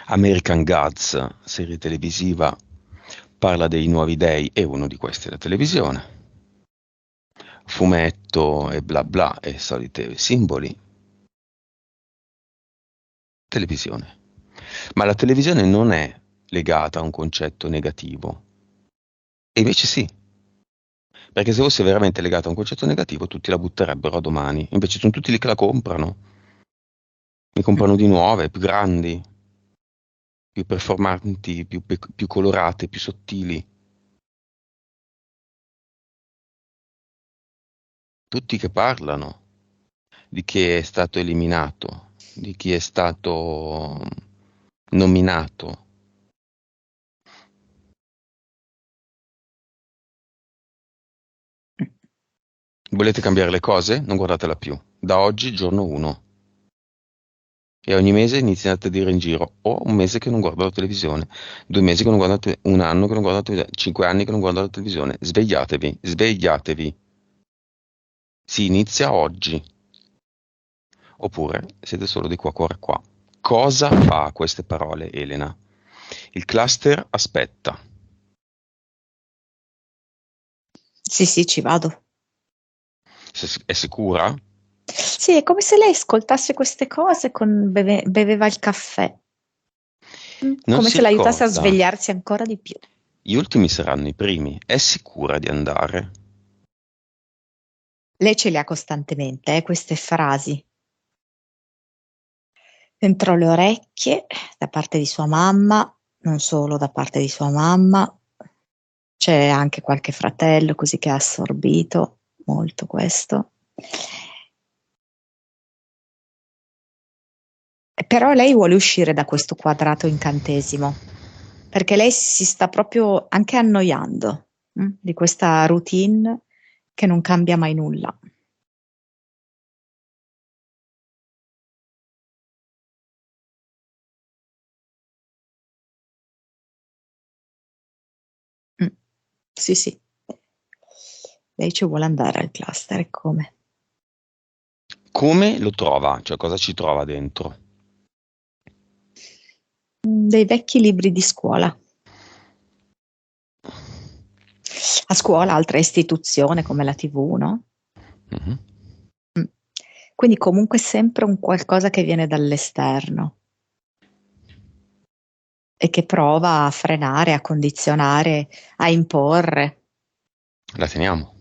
American Gods, serie televisiva, parla dei nuovi dei e uno di questi è la televisione. Fumetto e bla bla e soliti simboli. Televisione. Ma la televisione non è legata a un concetto negativo. E invece sì, perché se fosse veramente legata a un concetto negativo tutti la butterebbero a domani. Invece sono tutti lì che la comprano. Ne comprano di nuove, più grandi, più performanti, più colorate, più sottili. Tutti che parlano di chi è stato eliminato, di chi è stato nominato. Volete cambiare le cose? Non guardatela più. Da oggi, giorno 1. E ogni mese iniziate a dire in giro, ho un mese che non guardo la televisione, 2 mesi che non guardo la televisione, un anno che non guardo la televisione, 5 anni che non guardo la televisione. Svegliatevi, svegliatevi. Si inizia oggi. Oppure siete solo di qua, qua, qua. Cosa fa a queste parole, Elena? Il cluster aspetta. Sì, sì, ci vado. È sicura? Sì, è come se lei ascoltasse queste cose beveva il caffè, Non come si se l'aiutasse a ricorda. svegliarsi ancora di più. Gli ultimi saranno i primi. È sicura di andare? Lei ce le ha costantemente, queste frasi dentro le orecchie da parte di sua mamma, non solo da parte di sua mamma, c'è anche qualche fratello così che ha assorbito molto questo. Però lei vuole uscire da questo quadrato incantesimo, perché lei si sta proprio anche annoiando, di questa routine che non cambia mai nulla. Mm. Sì, sì. Lei ci vuole andare al cluster, e come? Come lo trova? Cioè, cosa ci trova dentro? Dei vecchi libri di scuola. A scuola, altra istituzione come la TV, no? Mhm. Mm. Quindi comunque sempre un qualcosa che viene dall'esterno e che prova a frenare, a condizionare, a imporre. La teniamo.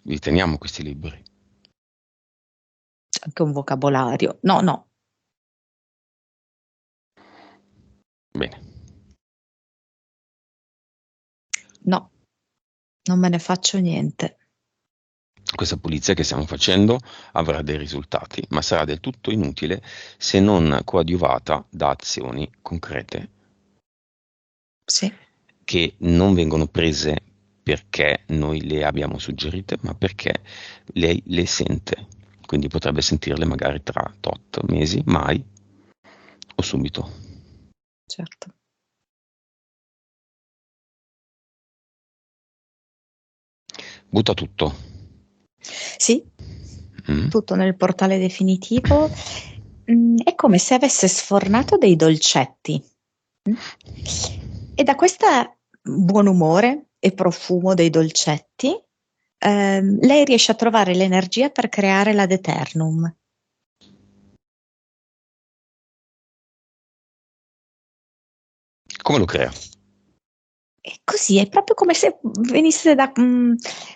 Li teniamo questi libri. C'è anche un vocabolario. No, no, Bene. no, non me ne faccio niente. Questa pulizia che stiamo facendo avrà dei risultati, ma sarà del tutto inutile se non coadiuvata da azioni concrete Sì, che non vengono prese perché noi le abbiamo suggerite, ma perché lei le sente. Quindi potrebbe sentirle magari tra tot mesi, mai o subito. certo. Butta tutto. Sì, Mm? tutto nel portale definitivo. È come se avesse sfornato dei dolcetti. Mm? E da questo buon umore e profumo dei dolcetti, lei riesce a trovare l'energia per creare l'ad eternum. Come lo crea? E così è proprio come se venisse da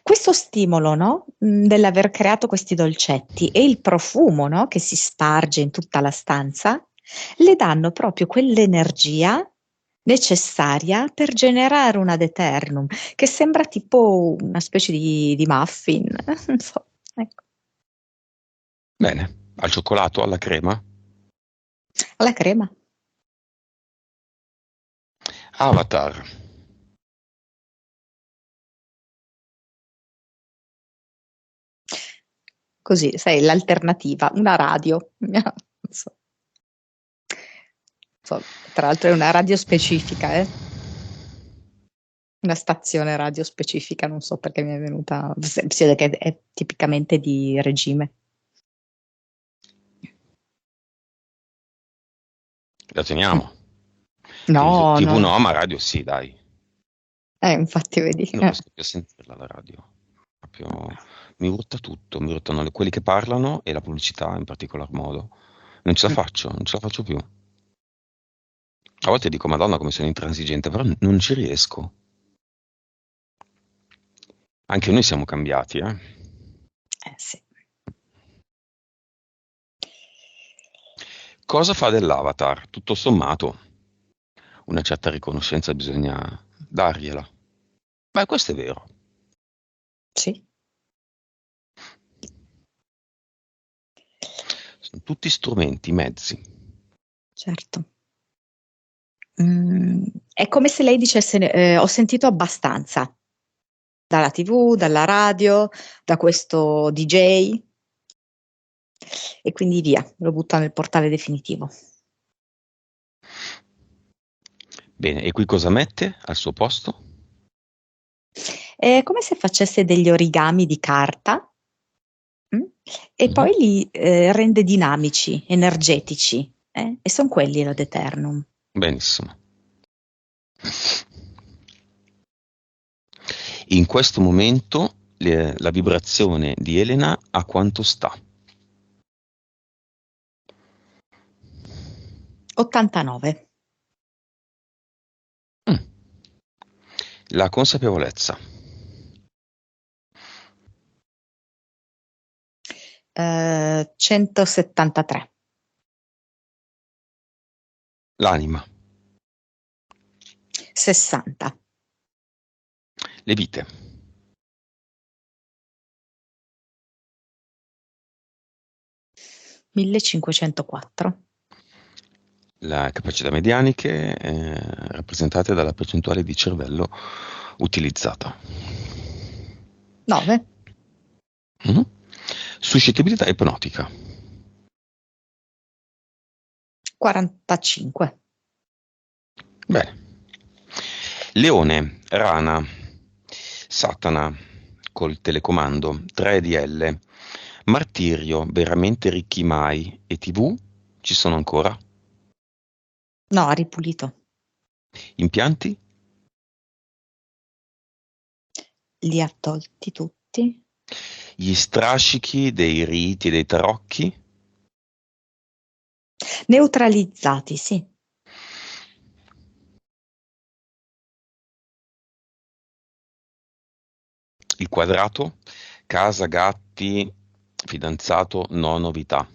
questo stimolo, no? Dell'aver creato questi dolcetti e il profumo, no? Che si sparge in tutta la stanza, le danno proprio quell'energia necessaria per generare un ad eternum, che sembra tipo una specie di muffin, non so, ecco, Bene. Al cioccolato, alla crema? alla crema. Avatar. Così, sai, l'alternativa, una radio. Non so. Tra l'altro è una radio specifica, una stazione radio specifica, non so perché mi è venuta, si vede che è tipicamente di regime. La teniamo. No, TV no, no. no, ma radio sì, dai. Infatti vedi. Non riesco più a sentirla la radio. Proprio mi urta tutto, mi urtano quelli che parlano e la pubblicità in particolar modo. Non ce la faccio, non ce la faccio più. A volte dico, Madonna, come sono intransigente, però non ci riesco. Anche noi siamo cambiati, eh. Sì. Cosa fa dell'avatar? Tutto sommato, una certa riconoscenza bisogna dargliela. Beh, questo è vero. Sì. Sono tutti strumenti, mezzi. Certo. È come se lei dicesse, ho sentito abbastanza dalla TV, dalla radio, da questo DJ e quindi via, lo butta nel portale definitivo. Bene, e qui cosa mette al suo posto? È come se facesse degli origami di carta, mm, e Mhm. poi li rende dinamici, energetici, e sono quelli l'ad eternum. Benissimo. In questo momento la vibrazione di Elena a quanto sta? 89. La consapevolezza. 173. L'anima. 60. Le vite. 1504. Le capacità medianiche rappresentate dalla percentuale di cervello utilizzata. 9. Suscettibilità ipnotica. 45. Bene. Leone, rana, Satana col telecomando, 3DL, martirio, veramente ricchi mai, e TV ci sono ancora? No, ha ripulito. Impianti? Li ha tolti tutti. Gli strascichi dei riti e dei tarocchi? Neutralizzati, sì. Il quadrato? Casa, gatti, fidanzato, no novità.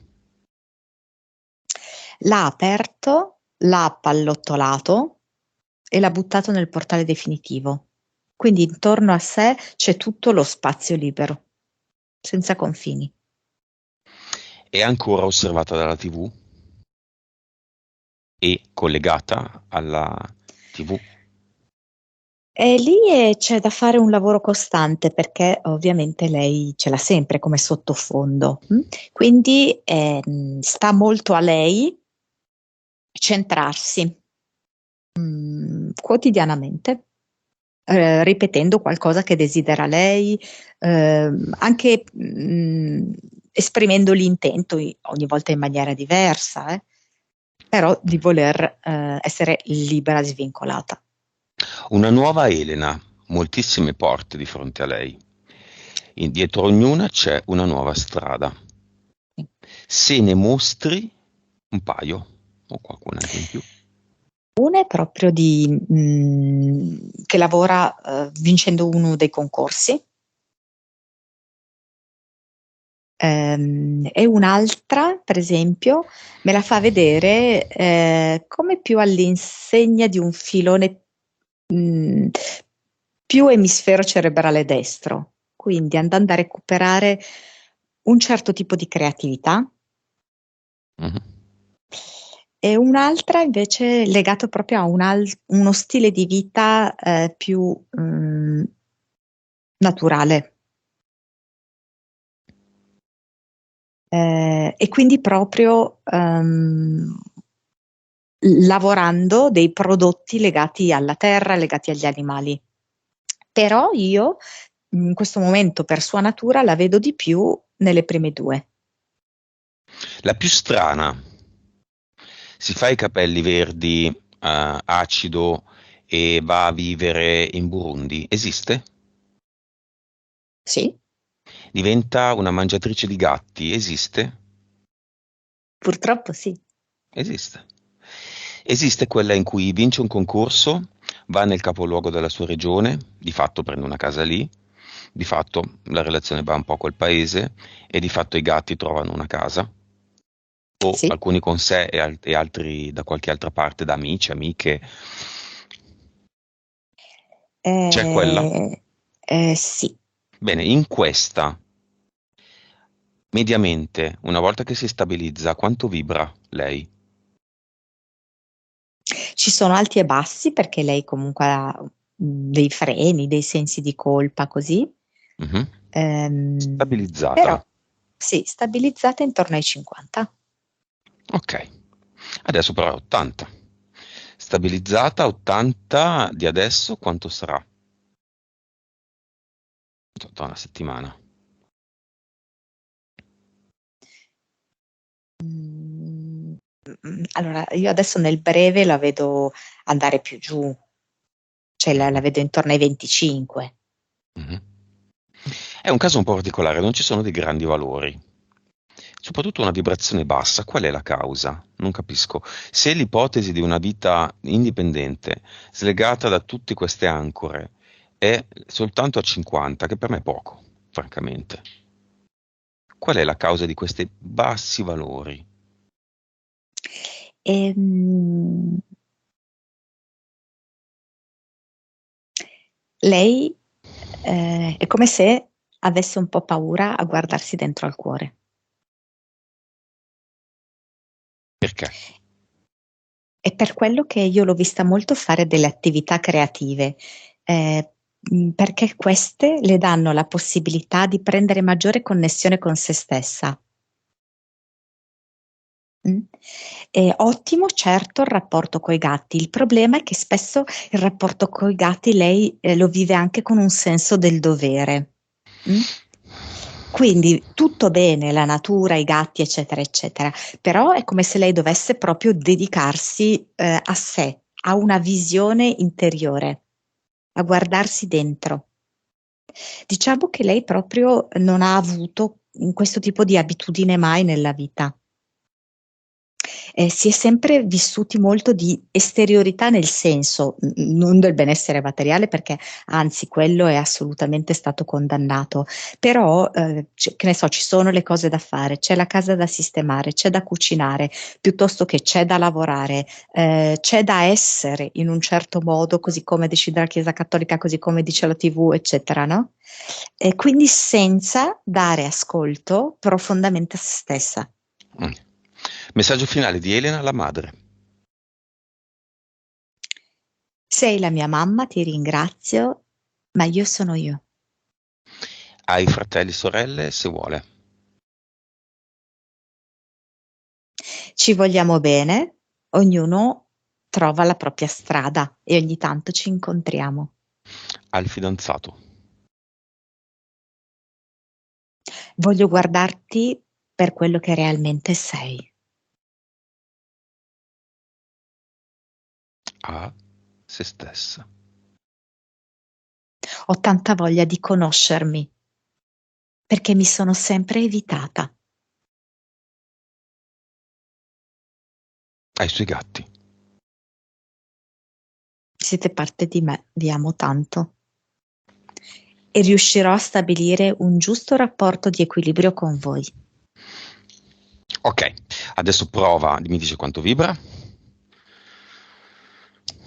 L'ha aperto, l'ha appallottolato e l'ha buttato nel portale definitivo. Quindi intorno a sé c'è tutto lo spazio libero, senza confini. È ancora osservata dalla TV? E collegata alla TV? E lì c'è da fare un lavoro costante perché ovviamente lei ce l'ha sempre come sottofondo. Quindi sta molto a lei centrarsi quotidianamente, ripetendo qualcosa che desidera lei, anche esprimendo l'intento ogni volta in maniera diversa, però di voler essere libera e svincolata. Una nuova Elena, moltissime porte di fronte a lei. Dietro ognuna c'è una nuova strada. Se ne mostri un paio, o qualcuna anche in più. Una è proprio che lavora vincendo uno dei concorsi, e un'altra, per esempio, me la fa vedere come più all'insegna di un filone più emisfero cerebrale destro, quindi andando a recuperare un certo tipo di creatività. E un'altra invece legato proprio a uno stile di vita più naturale. E quindi proprio lavorando dei prodotti legati alla terra, legati agli animali. Però io in questo momento per sua natura la vedo di più nelle prime due. La più strana, si fa i capelli verdi, acido e va a vivere in Burundi. Esiste? Sì, Diventa una mangiatrice di gatti. Esiste? purtroppo sì. Esiste. Esiste quella in cui vince un concorso, va nel capoluogo della sua regione, di fatto prende una casa lì, di fatto la relazione va un po' col paese e di fatto i gatti trovano una casa, o Sì. alcuni con sé e altri da qualche altra parte, da amici, amiche. C'è quella? Sì. Bene, in questa, mediamente, una volta che si stabilizza, quanto vibra lei? Ci sono alti e bassi perché lei comunque ha dei freni, dei sensi di colpa, così. Mhm. Però Stabilizzata. sì, stabilizzata intorno ai 50. Ok, adesso però è 80. Stabilizzata 80 di adesso quanto sarà? Tra una settimana. Allora, io adesso nel breve la vedo andare più giù, cioè la vedo intorno ai 25. Mhm. È un caso un po' particolare, non ci sono dei grandi valori, soprattutto una vibrazione bassa. Qual è la causa? Non capisco. Se l'ipotesi di una vita indipendente, slegata da tutte queste ancore, è soltanto a 50, che per me è poco, francamente. Qual è la causa di questi bassi valori? Ehm, Lei è come se avesse un po' paura a guardarsi dentro al cuore. Perché? È per quello che io l'ho vista molto fare delle attività creative, perché queste le danno la possibilità di prendere maggiore connessione con se stessa. Mm? È ottimo, certo, il rapporto coi gatti. Il problema è che spesso il rapporto coi gatti lei lo vive anche con un senso del dovere. Mm? Quindi tutto bene, la natura, i gatti, eccetera, eccetera, però è come se lei dovesse proprio dedicarsi a sé, a una visione interiore, a guardarsi dentro. Diciamo che lei proprio non ha avuto questo tipo di abitudine mai nella vita. Si è sempre vissuti molto di esteriorità nel senso, non del benessere materiale perché anzi quello è assolutamente stato condannato, però che ne so, ci sono le cose da fare, c'è la casa da sistemare, c'è da cucinare, piuttosto che c'è da lavorare, c'è da essere in un certo modo, così come decide la Chiesa Cattolica, così come dice la TV, eccetera, no? E quindi senza dare ascolto profondamente a se stessa. Mm. Messaggio finale di Elena alla madre. Sei la mia mamma, ti ringrazio, ma io sono io. Ai fratelli e sorelle, se vuole. Ci vogliamo bene, ognuno trova la propria strada e ogni tanto ci incontriamo. Al fidanzato. Voglio guardarti per quello che realmente sei. A se stessa. Ho tanta voglia di conoscermi perché mi sono sempre evitata. Ai suoi gatti. Siete parte di me, vi amo tanto. E riuscirò a stabilire un giusto rapporto di equilibrio con voi. Ok, adesso prova, mi dice quanto vibra.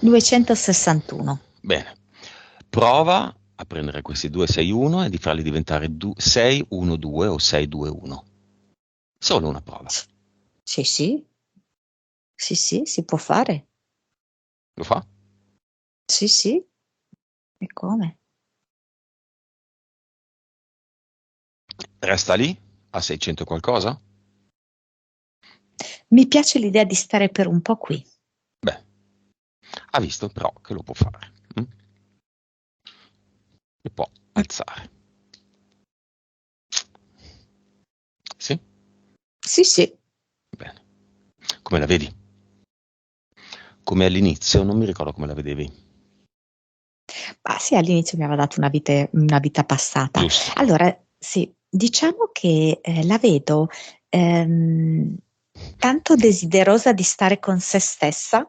261. Bene. Prova a prendere questi 261 e di farli diventare 612 o 621. Solo una prova. Sì, sì, sì, sì, si può fare. Lo fa? Sì, sì, e come? Resta lì a 600 e qualcosa? Mi piace l'idea di stare per un po' qui. Beh, ha visto però che lo può fare. E può alzare. Sì? Sì, sì. Bene. Come la vedi? Come all'inizio? Non mi ricordo come la vedevi. Ah, sì, all'inizio mi aveva dato una vita passata. Giusto. Allora, sì, diciamo che la vedo ehm, tanto desiderosa di stare con se stessa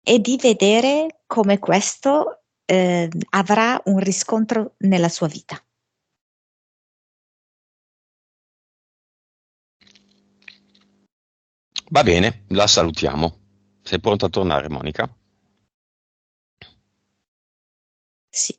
e di vedere come questo avrà un riscontro nella sua vita. Va bene, la salutiamo. Sei pronta a tornare, Monica? Sì.